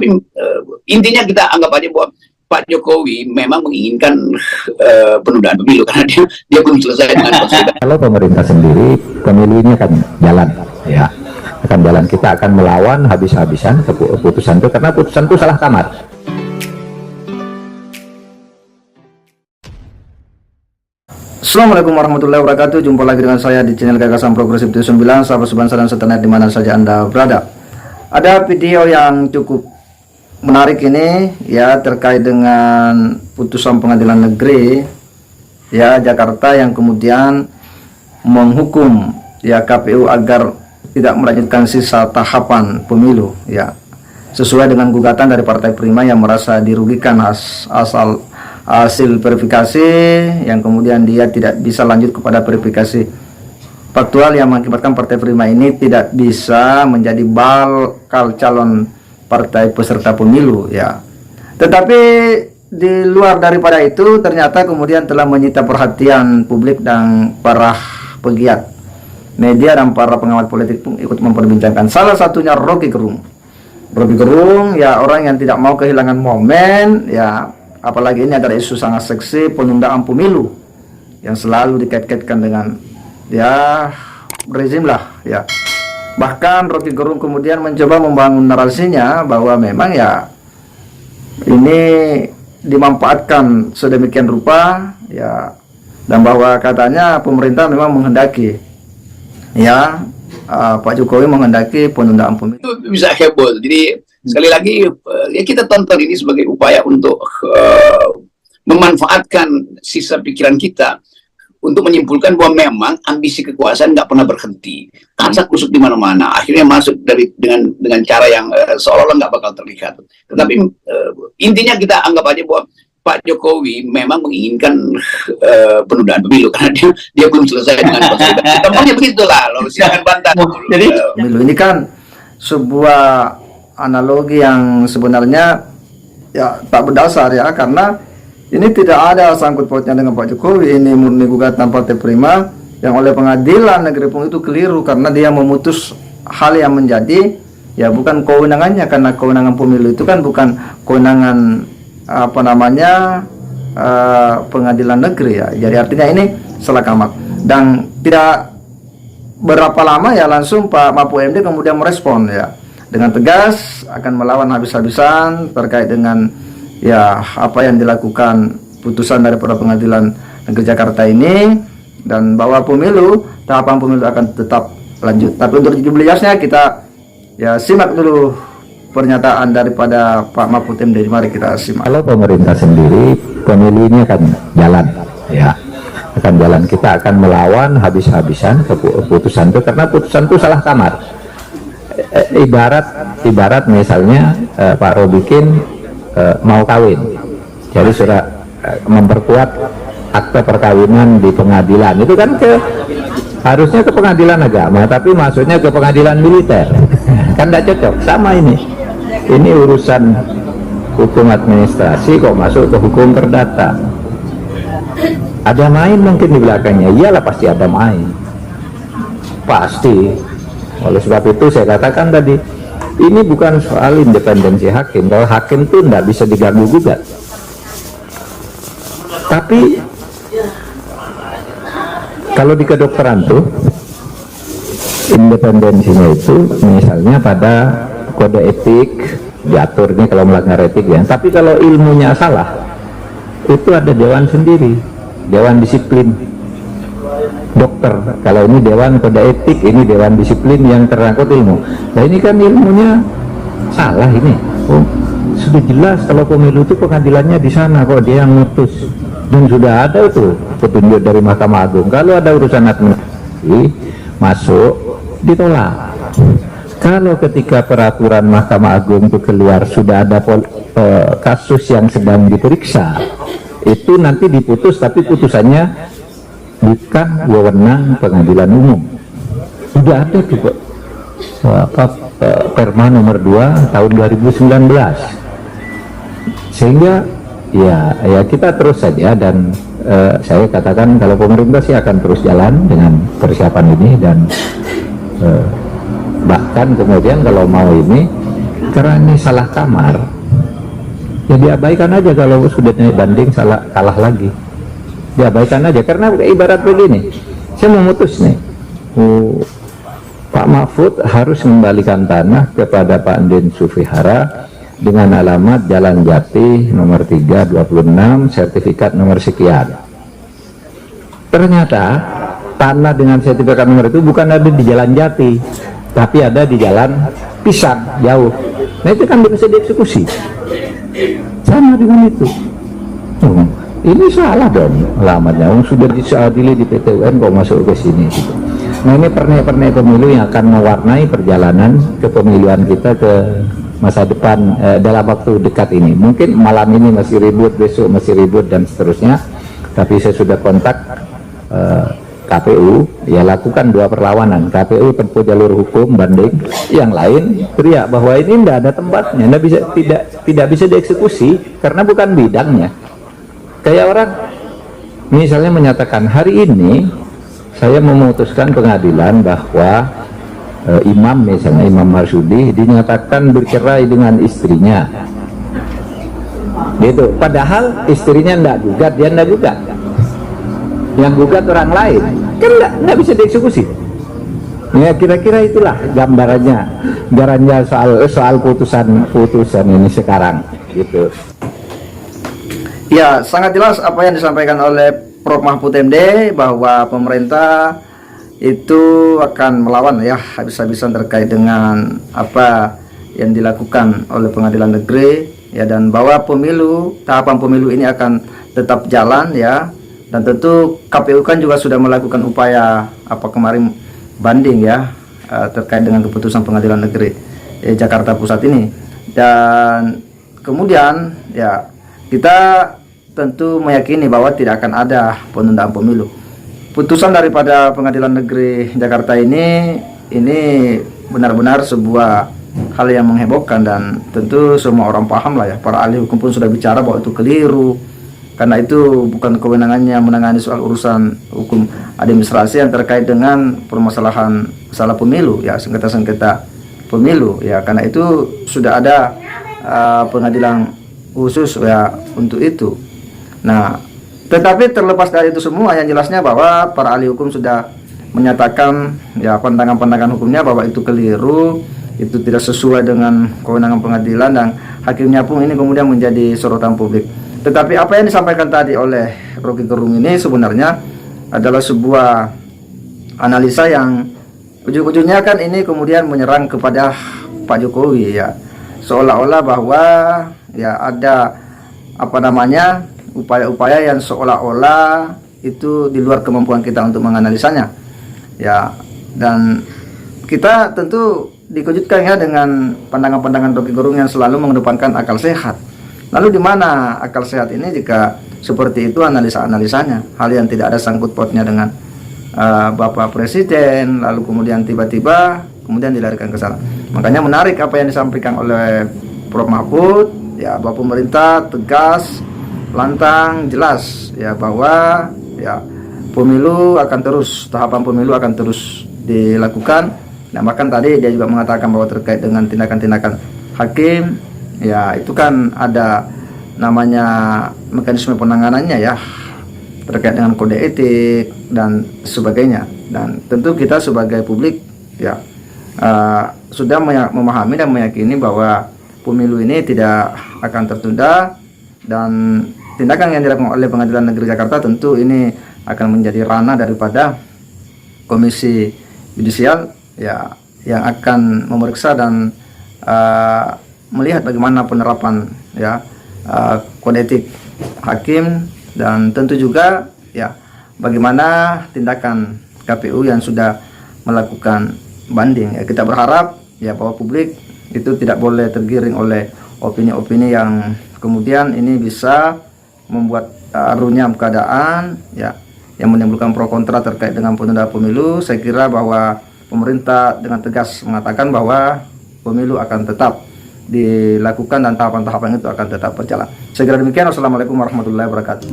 Tapi intinya kita anggap aja bahwa Pak Jokowi memang menginginkan penundaan pemilu karena dia belum selesai dengan konsolidasi. Kalau pemerintah sendiri, pemilu ini akan jalan, ya, akan jalan. Kita akan melawan habis-habisan keputusan itu karena putusan itu salah kamar. Assalamualaikum warahmatullahi wabarakatuh. Jumpa lagi dengan saya di channel Gagasan Progresif 9, sahabat sebangsa dan setanah di mana saja Anda berada. Ada video yang cukup menarik ini ya, terkait dengan putusan pengadilan negeri ya Jakarta yang kemudian menghukum ya KPU agar tidak melanjutkan sisa tahapan pemilu ya, sesuai dengan gugatan dari Partai Prima yang merasa dirugikan hasil verifikasi, yang kemudian dia tidak bisa lanjut kepada verifikasi faktual yang mengakibatkan Partai Prima ini tidak bisa menjadi bakal calon partai peserta pemilu ya. Tetapi di luar daripada itu ternyata kemudian telah menyita perhatian publik dan para pegiat media dan para pengawat politik pun ikut memperbincangkan. Salah satunya Rocky Gerung ya, orang yang tidak mau kehilangan momen ya, apalagi ini adalah isu sangat seksi, penundaan pemilu yang selalu dikait-kaitkan dengan ya rezim lah ya. Bahkan Rocky Gerung kemudian mencoba membangun narasinya bahwa memang ya ini dimanfaatkan sedemikian rupa ya, dan bahwa katanya pemerintah memang menghendaki ya Pak Jokowi menghendaki penundaan pemilu. Itu bisa heboh. Jadi sekali lagi ya kita tonton ini sebagai upaya untuk memanfaatkan sisa pikiran kita untuk menyimpulkan bahwa memang ambisi kekuasaan nggak pernah berhenti, kasak kusuk di mana-mana, akhirnya masuk dengan cara yang seolah-olah nggak bakal terlihat. Tetapi intinya kita anggap aja bahwa Pak Jokowi memang menginginkan penundaan pemilu karena dia belum selesai dengan konsolidasi. Gampangnya begitulah, lalu silakan bantah. Jadi pemilu ini kan sebuah analogi yang sebenarnya ya tak berdasar ya, karena ini tidak ada sangkut pautnya dengan Pak Jokowi. Ini murni gugatan Partai Prima yang oleh pengadilan negeri Pung itu keliru karena dia memutus hal yang menjadi ya bukan kewenangannya, karena kewenangan pemilu itu kan bukan kewenangan pengadilan negeri ya. Jadi artinya ini salah kamar, dan tidak berapa lama ya langsung Pak Mahfud MD kemudian merespon ya dengan tegas akan melawan habis-habisan terkait dengan ya apa yang dilakukan putusan daripada pengadilan negeri Jakarta ini, dan bahwa tahapan pemilu akan tetap lanjut. Tapi untuk 17-nya kita ya simak dulu pernyataan daripada Pak Mahfud MD. Mari kita simak. Kalau pemerintah sendiri, pemilu ini akan jalan ya, akan jalan. Kita akan melawan habis-habisan keputusan itu karena putusan itu salah kamar. Ibarat misalnya Pak Robikin mau kawin, jadi sudah memperkuat akte perkawinan di pengadilan, itu kan harusnya ke pengadilan agama, tapi masuknya ke pengadilan militer. Kan tidak cocok. Sama ini urusan hukum administrasi kok masuk ke hukum perdata. Ada main mungkin di belakangnya, iyalah pasti ada main, pasti. Oleh sebab itu saya katakan tadi, ini bukan soal independensi hakim. Kalau hakim itu tidak bisa diganggu gugat. Tapi kalau di kedokteran tuh independensinya itu misalnya pada kode etik diatur nih kalau melanggar etik ya. Tapi kalau ilmunya salah, itu ada dewan sendiri, dewan disiplin dokter. Kalau ini dewan kode etik, ini dewan disiplin yang terangkut ilmu. Nah ini kan ilmunya salah ini. Oh, sudah jelas kalau pemilu itu pengadilannya di sana, kok dia yang mutus, dan sudah ada itu petunjuk dari Mahkamah Agung. Kalau ada urusan administrasi masuk ditolak. Kalau ketika peraturan Mahkamah Agung itu keluar sudah ada kasus yang sedang diperiksa, itu nanti diputus, tapi putusannya bukan wewenang pengadilan umum. Sudah ada juga Perma nomor 2 tahun 2019. Sehingga ya kita terus saja, dan saya katakan kalau pemerintah sih akan terus jalan dengan persiapan ini, dan bahkan kemudian kalau mau ini karena ini salah kamar, ya diabaikan aja. Kalau sudah naik banding kalah lagi, diabaikan aja. Karena ibarat begini, saya memutus nih, Pak Mahfud harus mengembalikan tanah kepada Pak Andin Sufihara dengan alamat Jalan Jati nomor 326, sertifikat nomor sekian. Ternyata tanah dengan sertifikat nomor itu bukan ada di Jalan Jati, tapi ada di Jalan Pisang, jauh. Nah itu kan bisa dieksekusi. Sama dengan itu. Ini salah dong alamatnya. Sudah diadili di PT UN kok masuk ke sini gitu. Nah ini pernik-pernik pemilu yang akan mewarnai perjalanan kepemiluan kita ke masa depan dalam waktu dekat ini. Mungkin malam ini masih ribut, besok masih ribut dan seterusnya. Tapi saya sudah kontak KPU, ya lakukan 2 perlawanan. KPU tempuh jalur hukum banding, yang lain teriak bahwa ini tidak ada tempatnya, tidak bisa dieksekusi karena bukan bidangnya. Kayak orang misalnya menyatakan hari ini saya memutuskan pengadilan bahwa imam, misalnya Imam Marsudi dinyatakan bercerai dengan istrinya, gitu. Padahal istrinya tidak gugat, dia tidak gugat, yang gugat orang lain, kan nggak bisa dieksekusi. Ya kira-kira itulah gambarannya soal putusan ini sekarang, gitu. Ya, sangat jelas apa yang disampaikan oleh Prof. Mahfud MD bahwa pemerintah itu akan melawan ya habis-habisan terkait dengan apa yang dilakukan oleh pengadilan negeri ya, dan bahwa tahapan pemilu ini akan tetap jalan ya, dan tentu KPU kan juga sudah melakukan upaya kemarin banding ya terkait dengan keputusan pengadilan negeri Jakarta Pusat ini, dan kemudian ya kita tentu meyakini bahwa tidak akan ada penundaan pemilu. Putusan daripada pengadilan negeri Jakarta ini benar-benar sebuah hal yang menghebohkan, dan tentu semua orang paham lah ya, para ahli hukum pun sudah bicara bahwa itu keliru, karena itu bukan kewenangannya menangani soal urusan hukum administrasi yang terkait dengan permasalahan masalah pemilu ya, sengketa-sengketa pemilu ya, karena itu sudah ada pengadilan khusus ya untuk itu. Nah, tetapi terlepas dari itu semua, yang jelasnya bahwa para ahli hukum sudah menyatakan ya pandangan-pandangan hukumnya bahwa itu keliru, itu tidak sesuai dengan kewenangan pengadilan, dan hakimnya pun ini kemudian menjadi sorotan publik. Tetapi apa yang disampaikan tadi oleh Rocky Gerung ini sebenarnya adalah sebuah analisa yang ujung-ujungnya kan ini kemudian menyerang kepada Pak Jokowi ya, seolah-olah bahwa ya ada upaya-upaya yang seolah-olah itu di luar kemampuan kita untuk menganalisanya ya, dan kita tentu dikejutkan ya dengan pandangan-pandangan Rocky Gerung yang selalu mengedepankan akal sehat. Lalu di mana akal sehat ini jika seperti itu analisa-analisanya, hal yang tidak ada sangkut pautnya dengan Bapak Presiden, lalu kemudian tiba-tiba kemudian dilarikan ke sana. Makanya menarik apa yang disampaikan oleh Prof. Mahfud ya, bahwa pemerintah tegas, lantang, jelas ya bahwa ya tahapan pemilu akan terus dilakukan. Nah, bahkan tadi dia juga mengatakan bahwa terkait dengan tindakan-tindakan hakim ya, itu kan ada namanya mekanisme penanganannya ya, terkait dengan kode etik dan sebagainya. Dan tentu kita sebagai publik ya sudah memahami dan meyakini bahwa pemilu ini tidak akan tertunda, dan tindakan yang dilakukan oleh Pengadilan Negeri Jakarta tentu ini akan menjadi ranah daripada Komisi Yudisial ya, yang akan memeriksa dan melihat bagaimana penerapan ya kode etik hakim, dan tentu juga ya bagaimana tindakan KPU yang sudah melakukan banding ya. Kita berharap ya bahwa publik itu tidak boleh tergiring oleh opini-opini yang kemudian ini bisa membuat runyam keadaan ya, yang menimbulkan pro kontra terkait dengan penundaan pemilu. Saya kira bahwa pemerintah dengan tegas mengatakan bahwa pemilu akan tetap dilakukan dan tahapan-tahapan itu akan tetap berjalan. Saya kira demikian. Wassalamualaikum warahmatullahi wabarakatuh.